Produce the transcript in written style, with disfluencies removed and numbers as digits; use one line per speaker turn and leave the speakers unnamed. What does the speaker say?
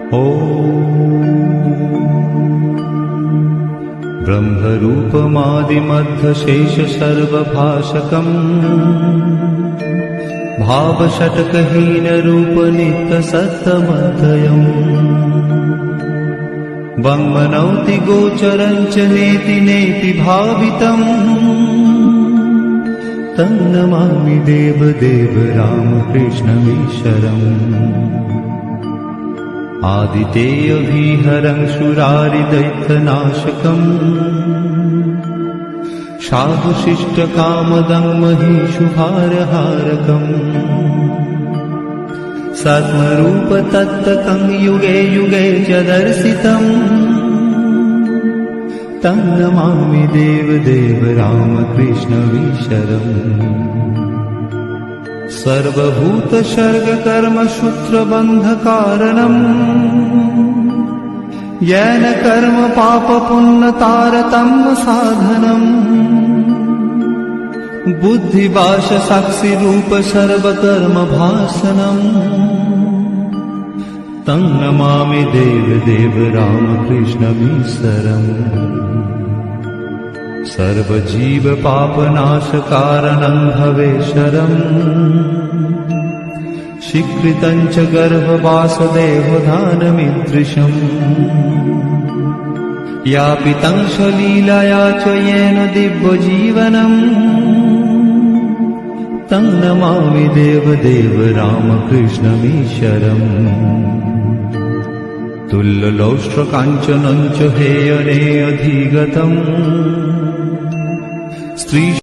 ब्रह्मरूपमादिमध्यशेषसर्वभाषकम् भावषट्कहीनरूपनित्यसत्तमद्वयम् वङ्मनौति गोचरम् च नेति नेति भावितम् तन्नमामि देवदेव रामकृष्णमीश्वरम् आदितेयविहरं सुरारिदैत्यनाशकम् साधुशिष्टकामदं महीषुभारहारकम् सत्मरूपतत्तकं युगे युगे च दर्शितम् तं नमामि देवदेव रामकृष्णमीश्वरम् सर्वभूतसर्गकर्मसूत्रबन्धकारणम् येन कर्म पापपुण्यतारतम्य साधनम् बुद्धिभाषसाक्षिरूप सर्वकर्मभासनम् तं नमामि देवदेव रामकृष्णमीश्वरम् सर्वजीवपापनाशकारणं भवेश्वरम् स्वीकृतं च गर्भवासदेवदानमीदृशम् यापितं स्वलीलया च येन दिव्यजीवनम् तं नमामि देवदेव रामकृष्णमीश्वरम् तुल्यलौष्ट्रकाञ्चनं च हेयने अधिगतम् स्त्री